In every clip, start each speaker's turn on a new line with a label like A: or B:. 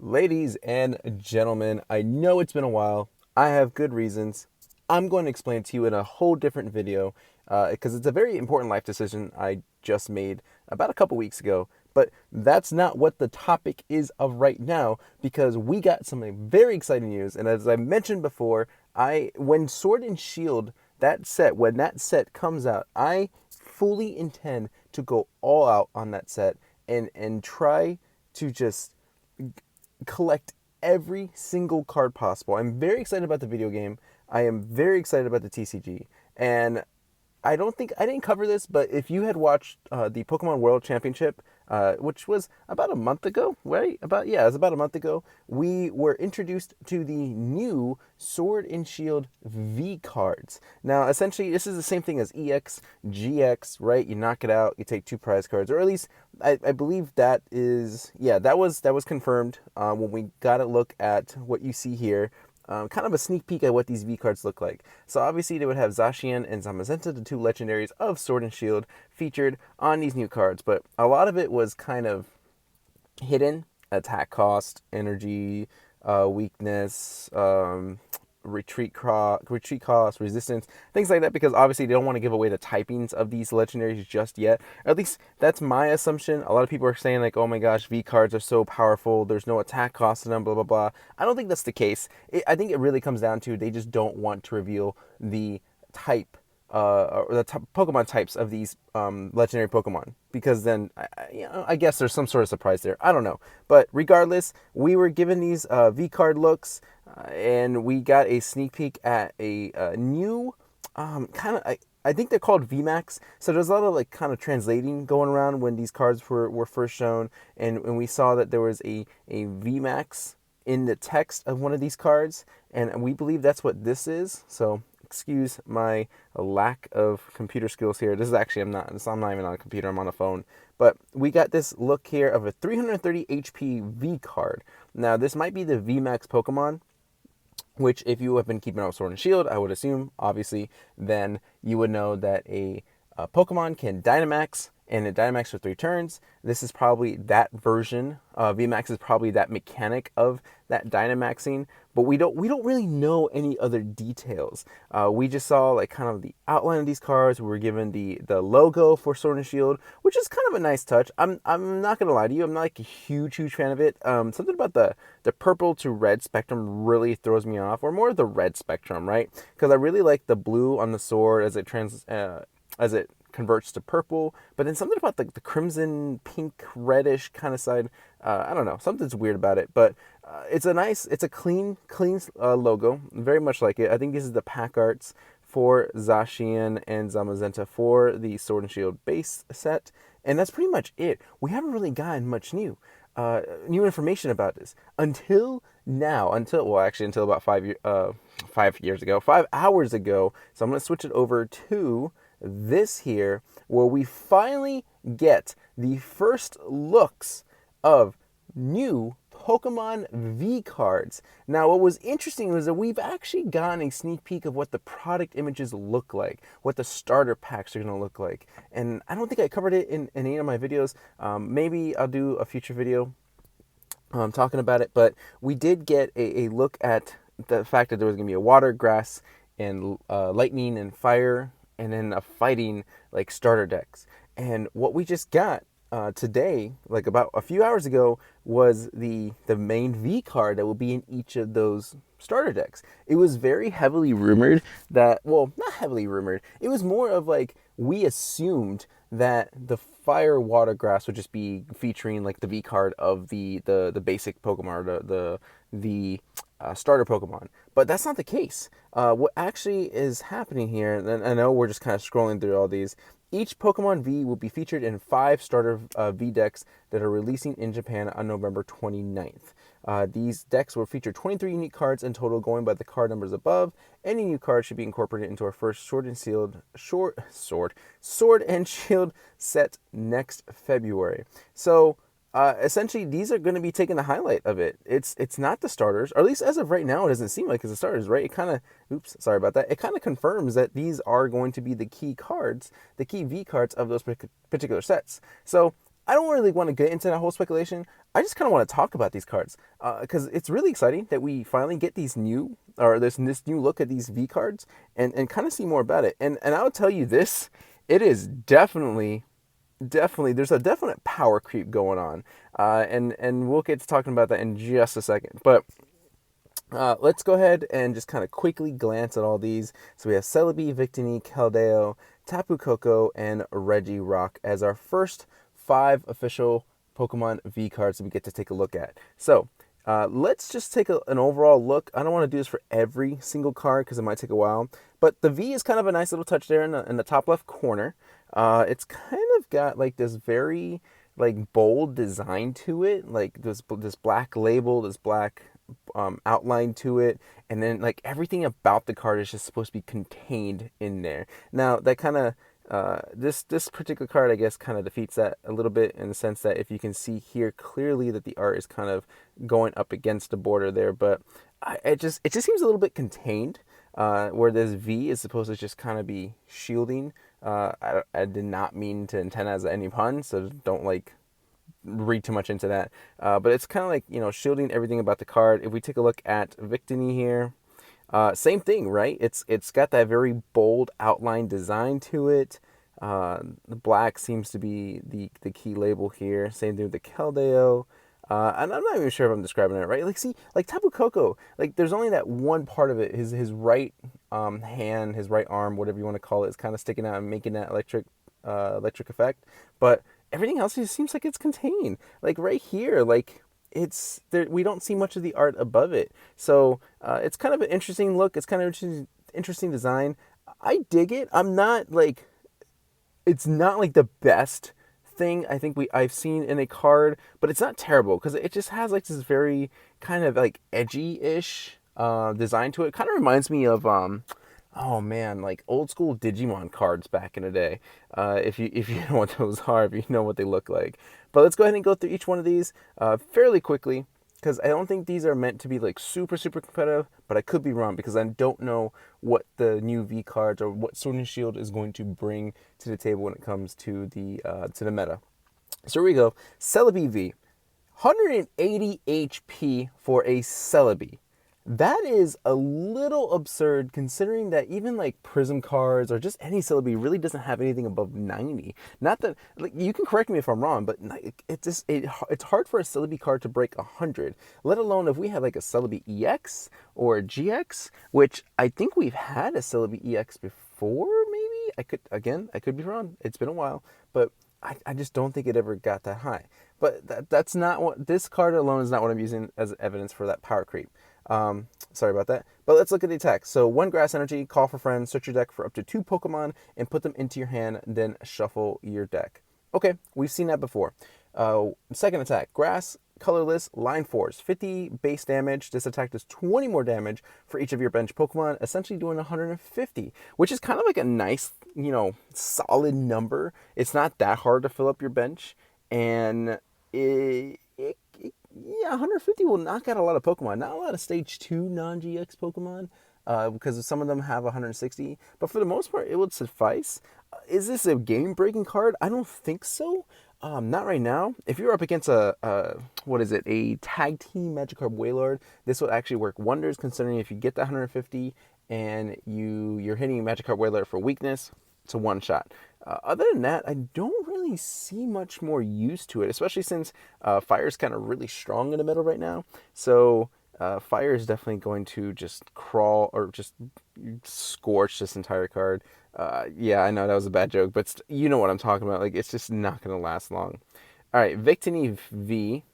A: Ladies and gentlemen, I know it's been a while. I have good reasons. I'm going to explain to you in a whole different video because it's a very important life decision I just made about a couple weeks ago. But that's not what the topic is of right now because we got some very exciting news. And as I mentioned before, when Sword and Shield when that set comes out, I fully intend to go all out on that set and try to just collect every single card possible. I'm very excited about the video game. I am very excited about the TCG. And I didn't cover this, but if you had watched the Pokemon World Championship, which was about a month ago, right? It was about a month ago. We were introduced to the new Sword and Shield V cards. Now, essentially, this is the same thing as EX, GX, right? You knock it out, you take two prize cards, or at least I believe that is, yeah, that was confirmed when we got a look at what you see here. Kind of a sneak peek at what these V cards look like. So obviously they would have Zacian and Zamazenta, the two legendaries of Sword and Shield, featured on these new cards. But a lot of it was kind of hidden: attack cost, energy, weakness, retreat cost, resistance, things like that, because obviously they don't want to give away the typings of these legendaries just yet. Or at least that's my assumption. A lot of people are saying like, oh my gosh, V cards are so powerful, there's no attack cost in them, blah blah blah. I don't think that's the case. I think it really comes down to they just don't want to reveal the type or the Pokemon types of these legendary Pokemon, because then I guess there's some sort of surprise there. I don't know, but regardless, we were given these V card looks, and we got a sneak peek at a new kind of. I think they're called VMAX. So there's a lot of like kind of translating going around when these cards were first shown, and we saw that there was a VMAX in the text of one of these cards, and we believe that's what this is. So excuse my lack of computer skills here. This is actually, I'm not even on a computer, I'm on a phone. But we got this look here of a 330 HP V card. Now this might be the VMAX Pokemon, which if you have been keeping up with Sword and Shield, I would assume, obviously, then you would know that a Pokemon can Dynamax, and it Dynamax for 3 turns. This is probably that version. VMAX is probably that mechanic of that Dynamaxing, but we don't really know any other details. We just saw like kind of the outline of these cards. We were given the logo for Sword and Shield, which is kind of a nice touch. I'm not gonna lie to you, I'm not like a huge fan of it. Something about the purple to red spectrum really throws me off, or more the red spectrum, right? Because I really like the blue on the sword as it converts to purple, but then something about the crimson, pink, reddish kind of side. I don't know, something's weird about it, but it's a clean logo, very much like it. I think this is the pack arts for Zacian and Zamazenta for the Sword and Shield base set, and that's pretty much it. We haven't really gotten much new information about this until now, until about 5 hours ago. So I'm going to switch it over to this here, where we finally get the first looks of new Pokemon V cards. Now, what was interesting was that we've actually gotten a sneak peek of what the product images look like, what the starter packs are going to look like. And I don't think I covered it in any of my videos. Maybe I'll do a future video talking about it, but we did get a look at the fact that there was going to be a water, grass, and lightning and fire, and then a fighting like starter decks. And what we just got today, like about a few hours ago, was the main V card that will be in each of those starter decks. It was very heavily rumored that, well, not heavily rumored, it was more of like we assumed that the fire water grass would just be featuring like the V card of the basic Pokemon, or the starter Pokemon. But that's not the case. What actually is happening here, and I know we're just kind of scrolling through all these, each Pokemon V will be featured in 5 starter V decks that are releasing in Japan on November 29th. These decks will feature 23 unique cards in total, going by the card numbers above. Any new card should be incorporated into our first Sword and Shield set next February. So essentially, these are going to be taking the highlight of it. It's not the starters, or at least as of right now, it doesn't seem like it's the starters, right? It kind of, oops, sorry about that. It kind of confirms that these are going to be the key cards, the key V cards of those particular sets. So I don't really want to get into that whole speculation. I just kind of want to talk about these cards because it's really exciting that we finally get these new or this new look at these V cards and kind of see more about it. And I'll tell you this, it is definitely there's a definite power creep going on, and we'll get to talking about that in just a second. But let's go ahead and just kind of quickly glance at all these. So we have Celebi, Victini, Keldeo, Tapu Koko, and Regirock as our first 5 official Pokemon V cards that we get to take a look at. So let's just take an overall look. I don't want to do this for every single card because it might take a while. But the V is kind of a nice little touch there in the top left corner. It's kind of got like this very like bold design to it, like this black label, this black outline to it, and then like everything about the card is just supposed to be contained in there. Now that kind of this particular card, I guess, kind of defeats that a little bit in the sense that if you can see here clearly that the art is kind of going up against the border there, but it just seems a little bit contained. Where this V is supposed to just kind of be shielding. I did not mean to intend as any pun, so don't like read too much into that. But it's kind of like, shielding everything about the card. If we take a look at Victini here, same thing, right? It's got that very bold outline design to it. The black seems to be the key label here. Same thing with the Keldeo. And I'm not even sure if I'm describing it right. Like, see, like Tapu Koko, like there's only that one part of it. His right hand, his right arm, whatever you want to call it, is kind of sticking out and making that electric effect. But everything else just seems like it's contained. Like right here, like it's there. We don't see much of the art above it. So it's kind of an interesting look. It's kind of interesting design. I dig it. I'm not like, it's not like the best thing I think I've seen in a card, but it's not terrible because it just has like this very kind of like edgy-ish design to it. Kind of reminds me of oh man, like old school Digimon cards back in the day. If you know what those are, if you know what they look like. But let's go ahead and go through each one of these fairly quickly because I don't think these are meant to be like super competitive, but I could be wrong because I don't know what the new V cards or what Sword and Shield is going to bring to the table when it comes to the meta. So here we go. Celebi V, 180 HP for a Celebi. That is a little absurd considering that even like Prism cards or just any Celebi really doesn't have anything above 90. Not that, like, you can correct me if I'm wrong, but it's hard for a Celebi card to break 100, let alone if we have like a Celebi EX or a GX, which I think we've had a Celebi EX before, maybe? I could be wrong. It's been a while, but I just don't think it ever got that high. But that's not what, this card alone is not what I'm using as evidence for that power creep. Sorry about that. But let's look at the attack. So 1 grass energy, call for friends, search your deck for up to 2 Pokemon, and put them into your hand, then shuffle your deck. Okay, we've seen that before. Second attack, grass, colorless, line force, 50 base damage. This attack does 20 more damage for each of your bench Pokemon, essentially doing 150, which is kind of like a nice, solid number. It's not that hard to fill up your bench, and yeah, 150 will knock out a lot of Pokemon. Not a lot of Stage 2 non-GX Pokemon, because some of them have 160. But for the most part, it would suffice. Is this a game-breaking card? I don't think so. Not right now. If you're up against a tag team Magikarp Wailord, this will actually work wonders, considering if you get that 150 and you're hitting Magikarp Wailord for weakness, it's a one-shot. Other than that, I don't really see much more use to it, especially since fire is kind of really strong in the middle right now. So fire is definitely going to just crawl or just scorch this entire card. Yeah, I know that was a bad joke, but you know what I'm talking about. Like, it's just not going to last long. All right, Victini V,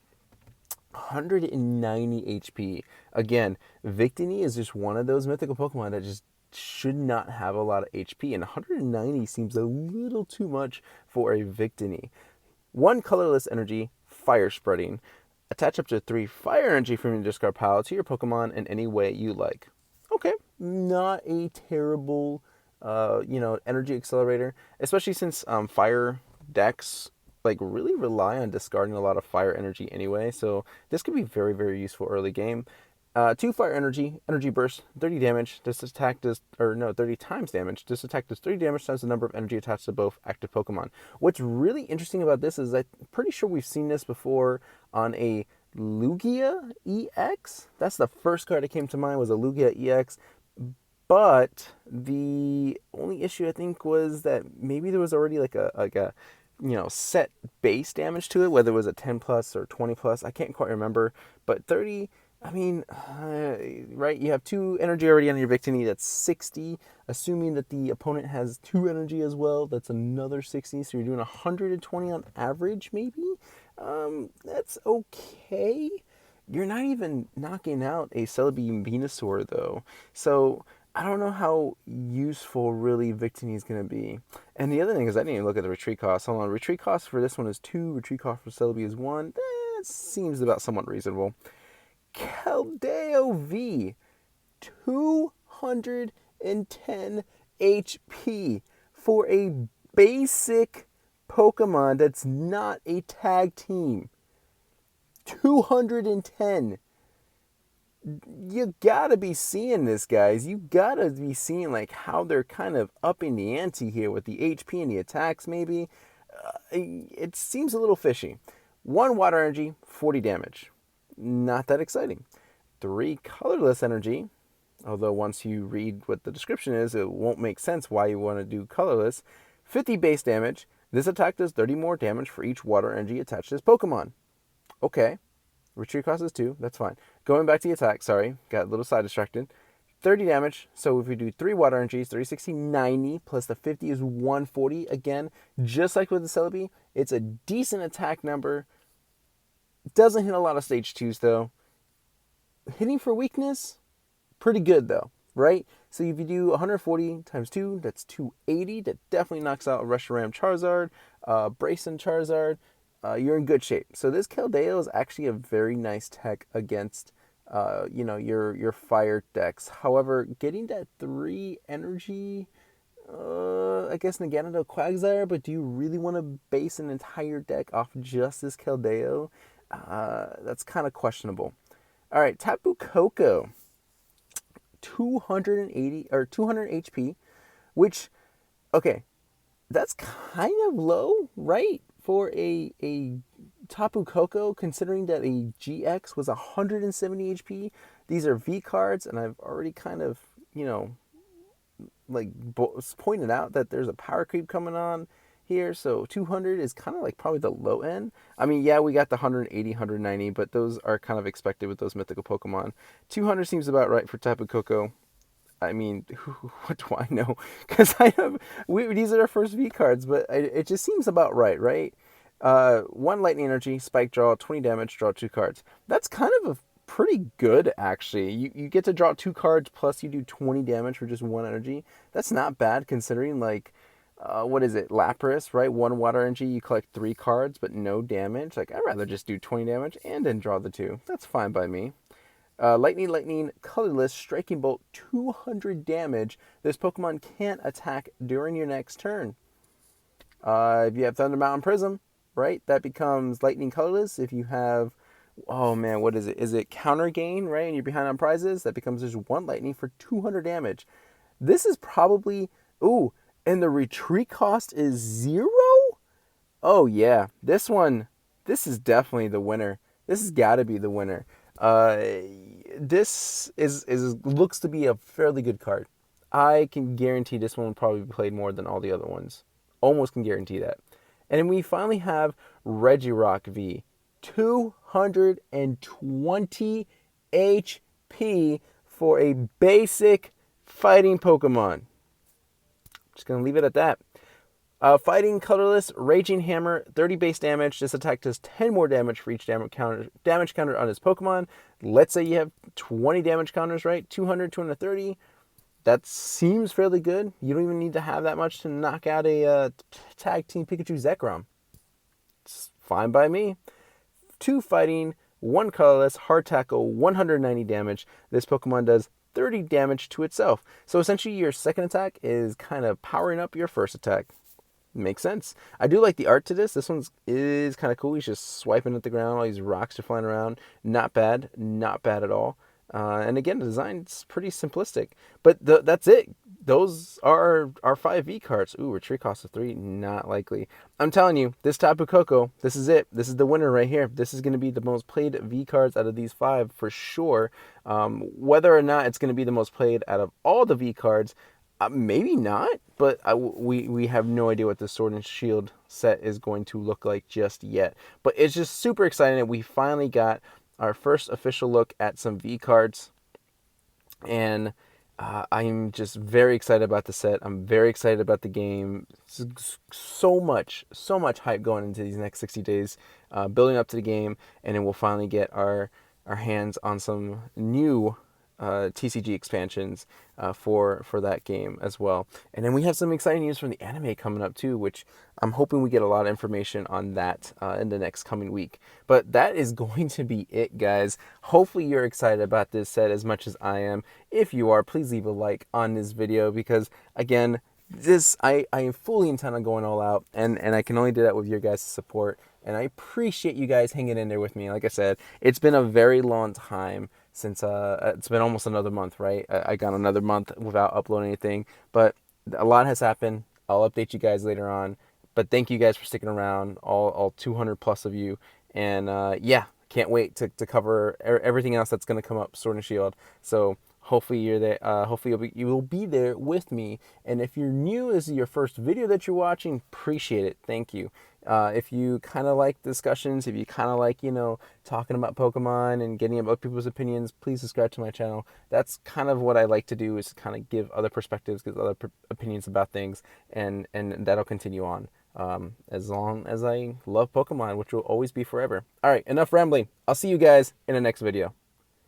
A: 190 HP. Again, Victini is just one of those mythical Pokemon that just should not have a lot of HP, and 190 seems a little too much for a Victini. 1 colorless energy, fire spreading. Attach up to 3 fire energy from your discard pile to your Pokemon in any way you like. Okay, not a terrible, energy accelerator, especially since fire decks like really rely on discarding a lot of fire energy anyway. So this could be very, very useful early game. Two fire energy, energy burst, 30 damage. This attack does, or no, 30 times damage. This attack does 30 damage times the number of energy attached to both active Pokemon. What's really interesting about this is I'm pretty sure we've seen this before on a Lugia EX. That's the first card that came to mind was a Lugia EX. But the only issue I think was that maybe there was already like a set base damage to it, whether it was a 10 plus or 20 plus. I can't quite remember, but 30. I mean, right? You have 2 energy already on your Victini. That's 60. Assuming that the opponent has 2 energy as well, that's another 60. So you're doing 120 on average, maybe. That's okay. You're not even knocking out a Celebi Venusaur though. So I don't know how useful really Victini is going to be. And the other thing is I didn't even look at the retreat cost. Hold on, retreat cost for this one is 2. Retreat cost for Celebi is 1. That seems about somewhat reasonable. Keldeo V, 210 HP for a basic Pokemon that's not a tag team. 210. You gotta be seeing this, guys. You gotta be seeing like how they're kind of upping the ante here with the HP and the attacks. Maybe it seems a little fishy. 1 water energy, 40 damage. Not that exciting. 3 colorless energy, although once you read what the description is, it won't make sense why you want to do colorless. 50 base damage. This attack does 30 more damage for each water energy attached to this Pokemon. Okay. Retreat cost is 2. That's fine. Going back to the attack, sorry. Got a little side distracted. 30 damage. So if we do 3 water energies, 30, 60, 90, plus the 50 is 140. Again, just like with the Celebi, it's a decent attack number. Doesn't hit a lot of stage 2s, though. Hitting for weakness, pretty good, though, right? So if you do 140 times 2, that's 280. That definitely knocks out a Reshiram Charizard, Brayson Charizard. You're in good shape. So this Keldeo is actually a very nice tech against, your fire decks. However, getting that 3 energy, I guess Nagano Quagsire, but do you really want to base an entire deck off just this Keldeo? That's kind of questionable. All right, Tapu Koko, 280 or 200 HP, which, okay, that's kind of low, right? For a Tapu Koko, considering that a GX was 170 HP. These are V cards, and I've already kind of, pointed out that there's a power creep coming on here. So 200 is kind of like probably the low end. I mean, yeah, we got the 180, 190, but those are kind of expected with those mythical Pokemon. 200 seems about right for Tapu Koko. I mean, what do I know? Because these are our first V cards, but it just seems about right? 1 lightning energy, spike draw, 20 damage, draw 2 cards. That's kind of a pretty good, actually. You get to draw 2 cards, plus you do 20 damage for just 1 energy. That's not bad, considering, like, what is it, Lapras, right? 1 water energy, you collect 3 cards, but no damage. Like, I'd rather just do 20 damage and then draw the 2. That's fine by me. Lightning, colorless, striking bolt, 200 damage. This Pokemon can't attack during your next turn. If you have Thunder Mountain Prism, right, that becomes lightning colorless. If you have, oh man, what is it? Is it counter gain, right? And you're behind on prizes, that becomes just 1 lightning for 200 damage. This is probably, and the retreat cost is 0? Oh yeah, this is definitely the winner. This has got to be the winner. This is looks to be a fairly good card. I can guarantee this one will probably be played more than all the other ones. Almost can guarantee that. And then we finally have Regirock V. 220 HP for a basic fighting Pokemon. Just going to leave it at that. Fighting colorless, Raging Hammer, 30 base damage. This attack does 10 more damage for each damage counter on his Pokemon. Let's say you have 20 damage counters, right? 200, 230. That seems fairly good. You don't even need to have that much to knock out a Tag Team Pikachu Zekrom. It's fine by me. 2 fighting, 1 colorless, hard tackle, 190 damage. This Pokemon does 30 damage to itself. So essentially your second attack is kind of powering up your first attack. Makes sense. I do like the art to this. This one is kind of cool. He's just swiping at the ground. All these rocks are flying around. Not bad. Not bad at all. And again, the design's pretty simplistic, but that's it. Those are our 5 V cards. Ooh, retreat cost of 3, not likely. I'm telling you, this Tapu Koko, this is it. This is the winner right here. This is going to be the most played V cards out of these 5 for sure. Whether or not it's going to be the most played out of all the V cards, maybe not, but we have no idea what the Sword and Shield set is going to look like just yet. But it's just super exciting that we finally got our first official look at some V cards, and I'm just very excited about the set. I'm very excited about the game. So much hype going into these next 60 days, building up to the game, and then we'll finally get our hands on some new TCG expansions for that game as well. And then we have some exciting news from the anime coming up too, which I'm hoping we get a lot of information on that in the next coming week. But that is going to be it, guys. Hopefully you're excited about this set as much as I am. If you are, please leave a like on this video, because again, I am fully intent on going all out, and I can only do that with your guys' support. And I appreciate you guys hanging in there with me. Like I said, it's been a very long time since it's been almost another month, right? I got another month without uploading anything, but a lot has happened. I'll update you guys later on. But thank you guys for sticking around, all 200 plus of you. And yeah, can't wait to cover everything else that's going to come up, Sword and Shield. So hopefully you're there. Hopefully you will be there with me. And if you're new, this is your first video that you're watching, appreciate it. Thank you. If you kind of like discussions, if you kind of like, talking about Pokemon and getting about people's opinions, please subscribe to my channel. That's kind of what I like to do, is kind of give other perspectives, give other opinions about things, and that'll continue on as long as I love Pokemon, which will always be forever. All right, enough rambling. I'll see you guys in the next video.